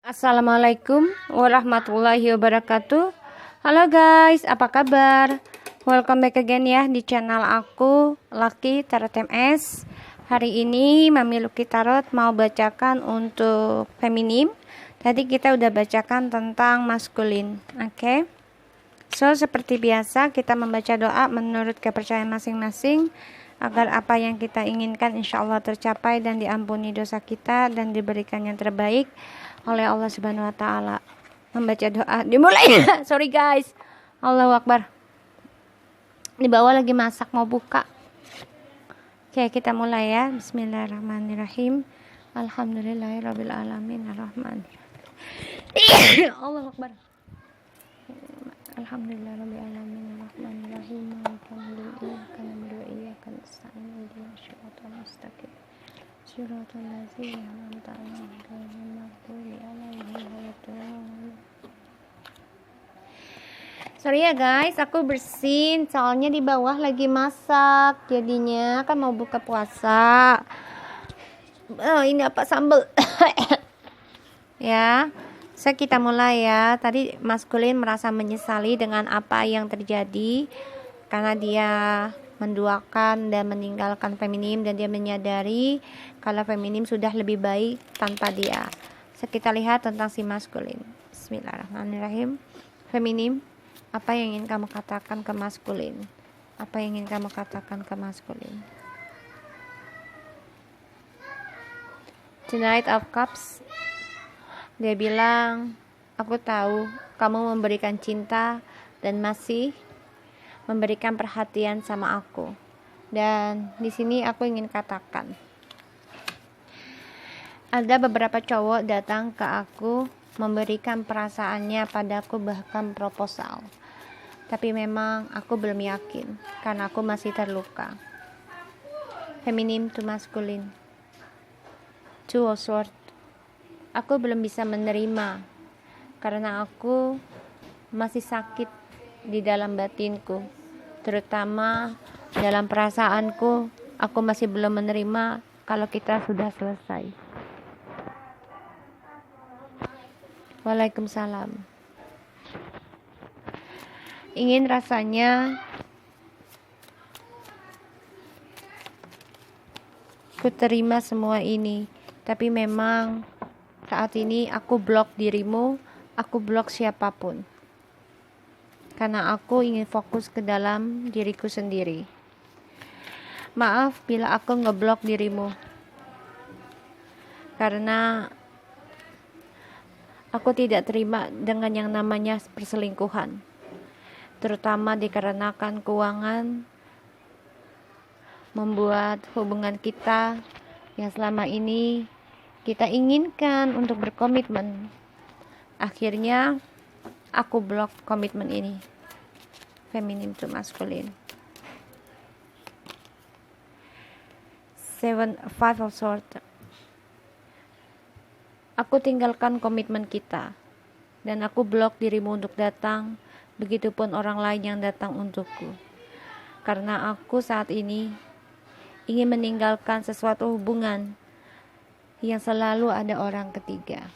Assalamualaikum warahmatullahi wabarakatuh. Halo guys, apa kabar? Welcome back again ya di channel aku, Lucky Tarot MS. Hari ini Mami Lucky Tarot mau bacakan untuk feminim. Tadi kita udah bacakan tentang maskulin. Oke. So, seperti biasa kita membaca doa menurut kepercayaan masing-masing agar apa yang kita inginkan insya Allah tercapai dan diampuni dosa kita dan diberikan yang terbaik oleh Allah Subhanahu wa taala. Membaca doa dimulai. Sorry guys. Allahu Akbar. Di bawah lagi masak mau buka. Oke, kita mulai ya. Bismillahirrahmanirrahim. Alhamdulillahirabbil alamin arrahmanirrahim. Allahu Akbar. Alhamdulillahirabbil alamin arrahmanirrahim. Maliki yaumiddin. Iyyaka na'budu wa iyyaka nasta'in. Ihdinas siratal mustaqim. Siratal ladzina an'amta 'alaihim ghairil maghdubi 'alaihim waladdallin. Sorry ya guys, aku bersin soalnya di bawah lagi masak. Jadinya kan mau buka puasa. Ini apa sambal? Ya. So kita mulai ya. Tadi maskulin merasa menyesali dengan apa yang terjadi karena dia menduakan dan meninggalkan feminim, dan dia menyadari kalau feminim sudah lebih baik tanpa dia. So kita lihat tentang si maskulin. Bismillahirrahmanirrahim. Feminim, apa yang ingin kamu katakan ke maskulin? Apa yang ingin kamu katakan ke maskulin? The Knight of Cups. Dia bilang, aku tahu kamu memberikan cinta dan masih memberikan perhatian sama aku. Dan di sini aku ingin katakan, ada beberapa cowok datang ke aku memberikan perasaannya padaku, bahkan proposal. Tapi memang aku belum yakin karena aku masih terluka. Feminim to maskulin. Two of Swords. Aku belum bisa menerima karena aku masih sakit di dalam batinku, terutama dalam perasaanku. Aku masih belum menerima kalau kita sudah selesai. Waalaikumsalam. Ingin rasanya ku terima semua ini, tapi memang saat ini aku blok dirimu, aku blok siapapun. Karena aku ingin fokus ke dalam diriku sendiri. Maaf bila aku ngeblok dirimu. Karena aku tidak terima dengan yang namanya perselingkuhan. Terutama dikarenakan keuangan membuat hubungan kita yang selama ini kita inginkan untuk berkomitmen, akhirnya aku blok komitmen ini. Feminim to maskulin. Five of Swords. Aku tinggalkan komitmen kita dan aku blok dirimu untuk datang, begitupun orang lain yang datang untukku. Karena aku saat ini ingin meninggalkan sesuatu hubungan yang selalu ada orang ketiga.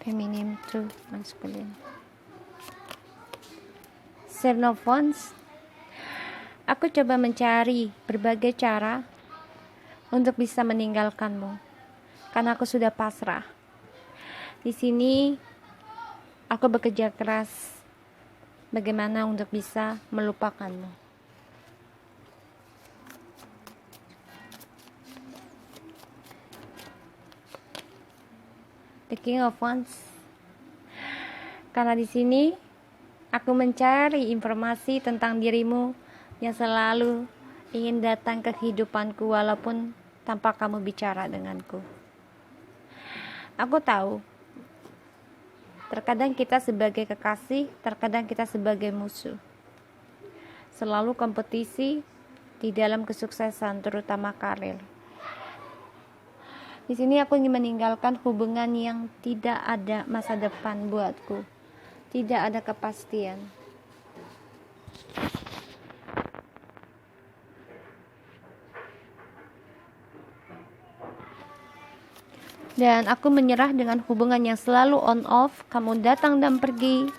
Feminim to masculine. Seven of Wands. Aku coba mencari berbagai cara untuk bisa meninggalkanmu, karena aku sudah pasrah. Di sini aku bekerja keras bagaimana untuk bisa melupakanmu. The King of Wands. Karena di sini aku mencari informasi tentang dirimu yang selalu ingin datang ke kehidupanku walaupun tanpa kamu bicara denganku. Aku tahu terkadang kita sebagai kekasih, terkadang kita sebagai musuh. Selalu kompetisi di dalam kesuksesan, terutama karir. Di sini aku ingin meninggalkan hubungan yang tidak ada masa depan buatku. Tidak ada kepastian. Dan aku menyerah dengan hubungan yang selalu on off. Kamu datang dan pergi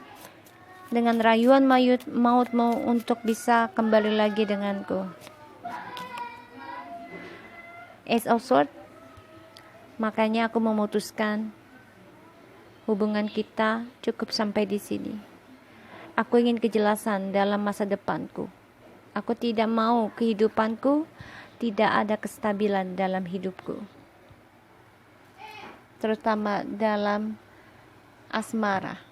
dengan rayuan mautmu untuk bisa kembali lagi denganku. Ace of Swords. Makanya aku memutuskan hubungan kita cukup sampai di sini. Aku ingin kejelasan dalam masa depanku. Aku tidak mau kehidupanku tidak ada kestabilan dalam hidupku, terutama dalam asmara.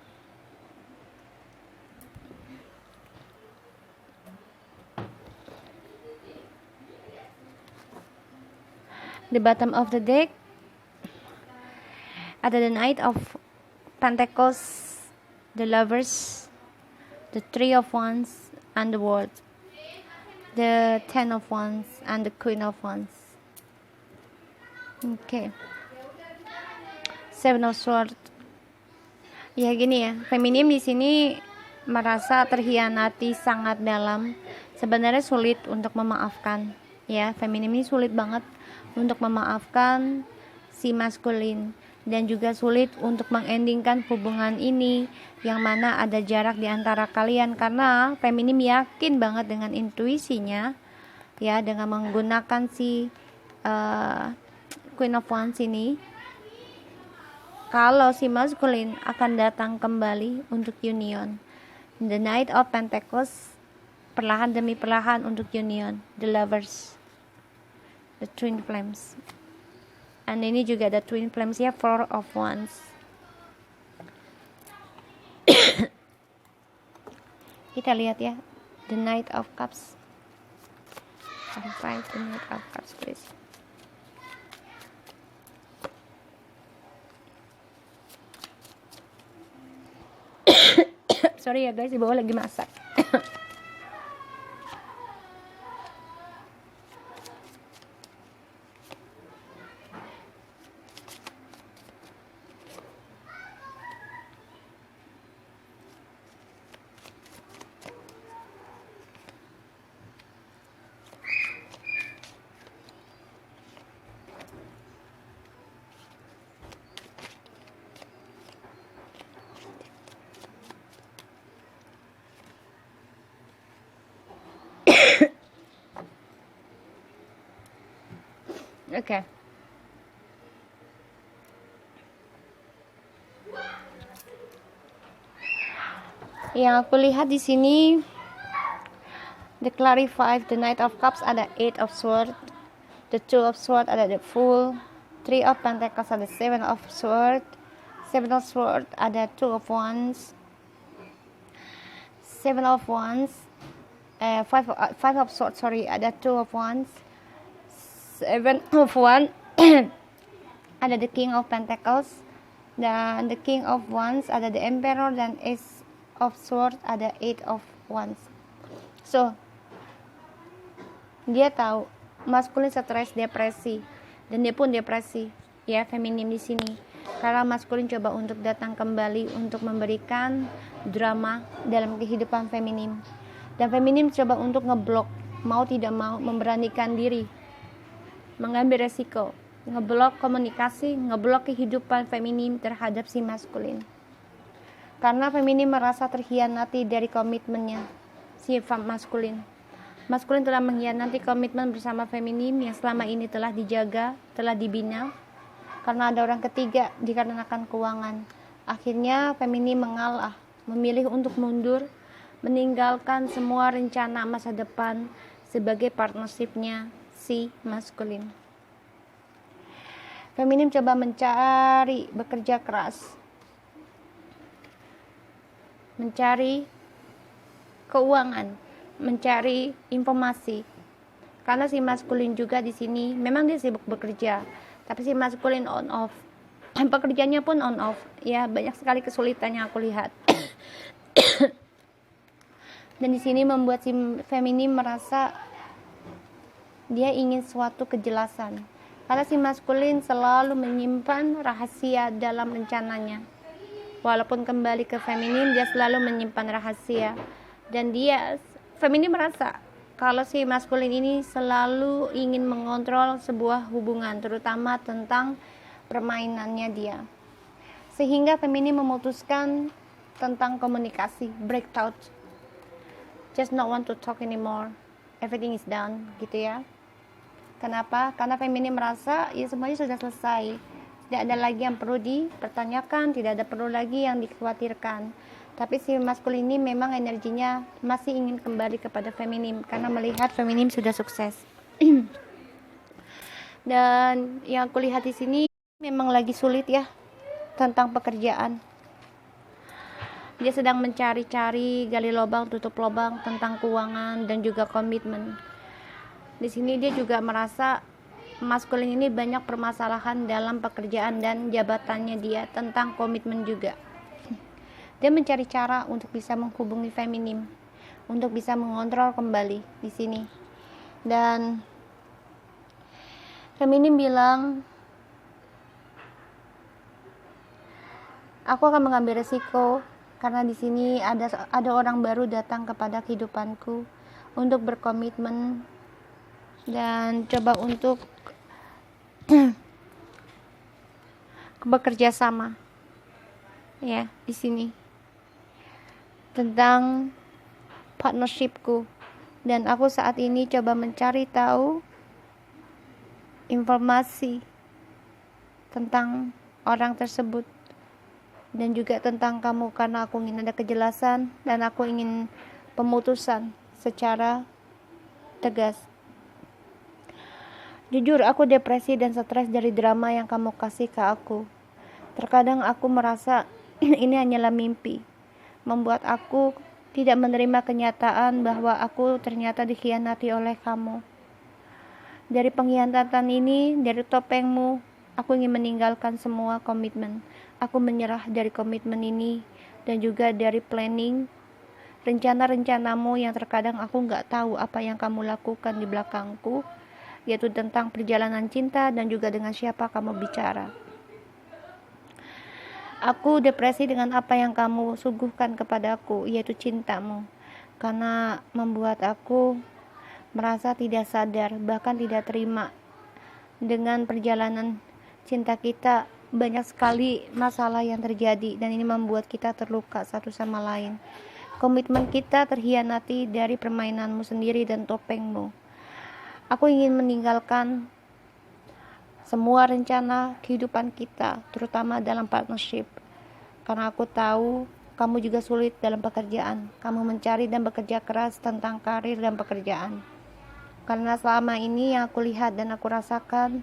The bottom of the deck ada the Knight of Pentacles, the Lovers, the Three of Wands, and the World, the Ten of Wands, and the Queen of Wands. Okay. Seven of Swords. Ya gini ya, feminim di sini merasa terhianati sangat dalam. Sebenarnya sulit untuk memaafkan. Ya, feminim ini sulit banget untuk memaafkan si maskulin, dan juga sulit untuk mengendingkan hubungan ini yang mana ada jarak di antara kalian, karena feminim yakin banget dengan intuisinya ya, dengan menggunakan si Queen of Wands ini, kalau si maskulin akan datang kembali untuk union. The Knight of Pentacles, perlahan demi perlahan untuk union. The Lovers, the Twin Flames, and ini juga ada Twin Flames ya, Four of Wands. Kita lihat ya, the Knight of Cups. Find the Knight of Cups please. Sorry ya guys, di bawah lagi masak. Oke. Yang aku lihat di sini, the clarify, the Knight of Cups ada Eight of Swords, the Two of Swords ada the Fool, Three of Pentacles ada Seven of Swords, Seven of Swords ada Two of Wands, Seven of Wands, Five of Swords ada Two of Wands, Seven of Wands ada the King of Pentacles, dan the King of Wands ada the Emperor, dan Ace of Swords ada Eight of Wands. So dia tahu maskulin stres, depresi, dan dia pun depresi ya, feminim di sini, karena maskulin coba untuk datang kembali untuk memberikan drama dalam kehidupan feminim, dan feminim coba untuk ngeblok, mau tidak mau memberanikan diri mengambil resiko, ngeblok komunikasi, ngeblok kehidupan feminim terhadap si maskulin, karena feminim merasa terhianati dari komitmennya si maskulin. Maskulin telah mengkhianati komitmen bersama feminim yang selama ini telah dijaga, telah dibina, karena ada orang ketiga dikarenakan keuangan. Akhirnya feminim mengalah, memilih untuk mundur, meninggalkan semua rencana masa depan sebagai partnershipnya si maskulin. Feminim coba mencari, bekerja keras, mencari keuangan, mencari informasi, karena si maskulin juga di sini memang dia sibuk bekerja, tapi si maskulin on off, pekerjaannya pun on off ya, banyak sekali kesulitan yang aku lihat. Dan di sini membuat si feminim merasa dia ingin suatu kejelasan, karena si maskulin selalu menyimpan rahasia dalam rencananya. Walaupun kembali ke feminim, dia selalu menyimpan rahasia, dan dia feminim merasa kalau si maskulin ini selalu ingin mengontrol sebuah hubungan, terutama tentang permainannya dia, sehingga feminim memutuskan tentang komunikasi, breakthrough, just not want to talk anymore, everything is done, gitu ya. Kenapa? Karena feminim merasa ya semuanya sudah selesai, tidak ada lagi yang perlu dipertanyakan, tidak ada perlu lagi yang dikhawatirkan. Tapi si maskulin ini memang energinya masih ingin kembali kepada feminim karena melihat feminim sudah sukses. Dan yang aku lihat di sini memang lagi sulit ya tentang pekerjaan. Dia sedang mencari-cari, gali lubang, tutup lubang tentang keuangan dan juga komitmen. Di sini dia juga merasa maskulin ini banyak permasalahan dalam pekerjaan dan jabatannya dia tentang komitmen juga. Dia mencari cara untuk bisa menghubungi feminim, untuk bisa mengontrol kembali di sini. Dan feminim bilang, aku akan mengambil resiko karena di sini ada orang baru datang kepada kehidupanku untuk berkomitmen dan coba untuk bekerja sama ya di sini tentang partnershipku. Dan aku saat ini coba mencari tahu informasi tentang orang tersebut dan juga tentang kamu karena aku ingin ada kejelasan dan aku ingin pemutusan secara tegas. Jujur, aku depresi dan stres dari drama yang kamu kasih ke aku. Terkadang aku merasa ini hanyalah mimpi, membuat aku tidak menerima kenyataan bahwa aku ternyata dikhianati oleh kamu. Dari pengkhianatan ini, dari topengmu, aku ingin meninggalkan semua komitmen. Aku menyerah dari komitmen ini dan juga dari planning, rencana-rencanamu yang terkadang aku gak tahu apa yang kamu lakukan di belakangku, yaitu tentang perjalanan cinta dan juga dengan siapa kamu bicara. Aku depresi dengan apa yang kamu suguhkan kepadaku, yaitu cintamu, karena membuat aku merasa tidak sadar, bahkan tidak terima dengan perjalanan cinta kita. Banyak sekali masalah yang terjadi dan ini membuat kita terluka satu sama lain. Komitmen kita terhianati dari permainanmu sendiri dan topengmu. Aku ingin meninggalkan semua rencana kehidupan kita, terutama dalam partnership, karena aku tahu kamu juga sulit dalam pekerjaan. Kamu mencari dan bekerja keras tentang karir dan pekerjaan, karena selama ini yang aku lihat dan aku rasakan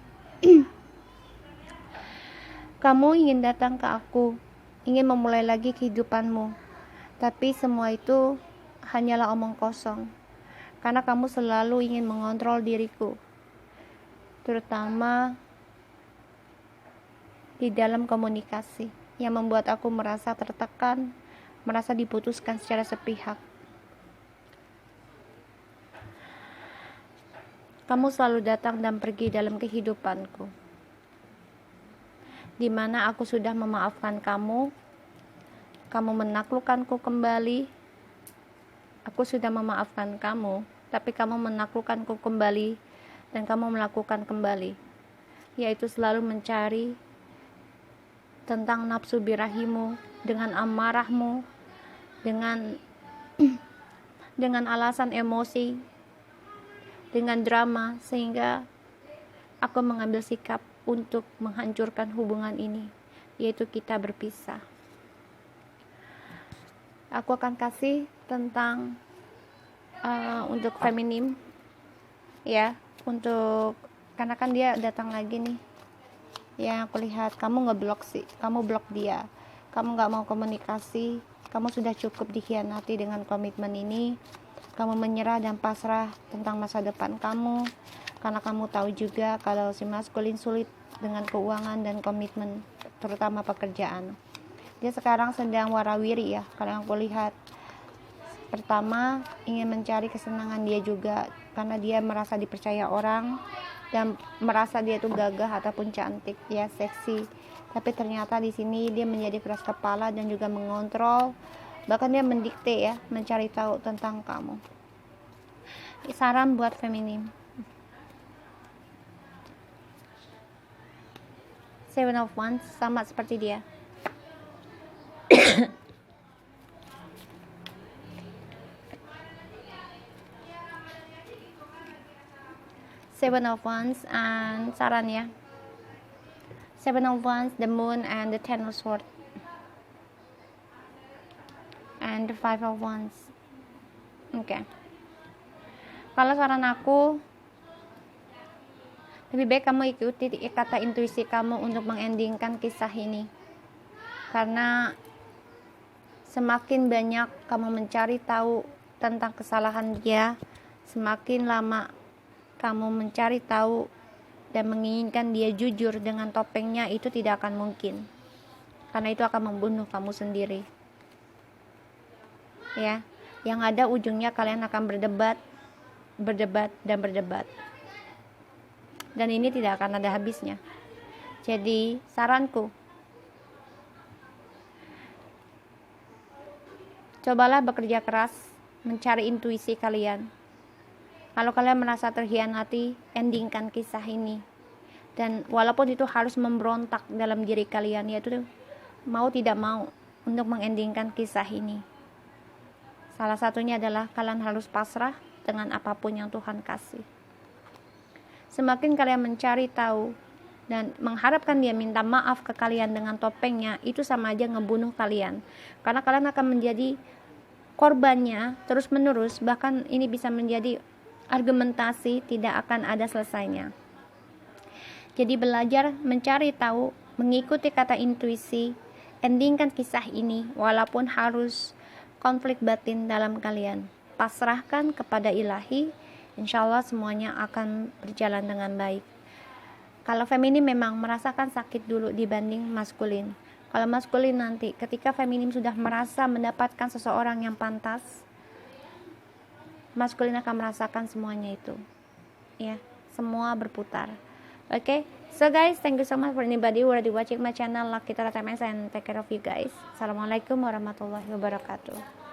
kamu ingin datang ke aku, ingin memulai lagi kehidupanmu, tapi semua itu hanyalah omong kosong, karena kamu selalu ingin mengontrol diriku, terutama di dalam komunikasi, yang membuat aku merasa tertekan, merasa diputuskan secara sepihak. Kamu selalu datang dan pergi dalam kehidupanku, di mana aku sudah memaafkan kamu, kamu menaklukkanku kembali. Aku sudah memaafkan kamu, tapi kamu menaklukkanku kembali dan kamu melakukan kembali, yaitu selalu mencari tentang nafsu birahimu dengan amarahmu, dengan alasan emosi, dengan drama, sehingga aku mengambil sikap untuk menghancurkan hubungan ini, yaitu kita berpisah. Aku akan kasih tentang untuk feminim ya, untuk karena kan dia datang lagi nih. Ya, aku lihat kamu ngeblok sih, kamu blok dia, kamu gak mau komunikasi, kamu sudah cukup dikhianati dengan komitmen ini. Kamu menyerah dan pasrah tentang masa depan kamu, karena kamu tahu juga kalau si maskulin sulit dengan keuangan dan komitmen, terutama pekerjaan. Dia sekarang sedang warawiri ya, karena aku lihat. Pertama, ingin mencari kesenangan dia juga, karena dia merasa dipercaya orang dan merasa dia itu gagah ataupun cantik, ya seksi. Tapi ternyata di sini dia menjadi keras kepala dan juga mengontrol, bahkan dia mendikte ya, mencari tahu tentang kamu. Saran buat feminim, Seven of Wands sama seperti dia. Seven of Wands and saran ya. Seven of Wands, the Moon, and the Ten of Swords, and the Five of Wands. Oke. Kalau saran aku, lebih baik kamu ikuti kata intuisi kamu untuk mengendingkan kisah ini. Karena semakin banyak kamu mencari tahu tentang kesalahan dia, semakin lama kamu mencari tahu dan menginginkan dia jujur dengan topengnya, itu tidak akan mungkin. Karena itu akan membunuh kamu sendiri. Ya, yang ada ujungnya kalian akan berdebat dan berdebat. Dan ini tidak akan ada habisnya. Jadi, saranku, cobalah bekerja keras mencari intuisi kalian. Kalau kalian merasa terhianati, endingkan kisah ini. Dan walaupun itu harus memberontak dalam diri kalian, yaitu mau tidak mau untuk mengendingkan kisah ini. Salah satunya adalah kalian harus pasrah dengan apapun yang Tuhan kasih. Semakin kalian mencari tahu dan mengharapkan dia minta maaf ke kalian dengan topengnya, itu sama aja ngebunuh kalian. Karena kalian akan menjadi korbannya terus menerus, bahkan ini bisa menjadi argumentasi tidak akan ada selesainya. Jadi belajar mencari tahu, mengikuti kata intuisi, endingkan kisah ini walaupun harus konflik batin dalam kalian. Pasrahkan kepada ilahi, insya Allah semuanya akan berjalan dengan baik. Kalau feminin memang merasakan sakit dulu dibanding maskulin. Kalau maskulin nanti ketika feminin sudah merasa mendapatkan seseorang yang pantas, maskulin akan merasakan semuanya itu. Ya, semua berputar. Okay, so guys, thank you so much for anybody who already watching my channel Lucky Tara TMS, and take care of you guys. Assalamualaikum warahmatullahi wabarakatuh.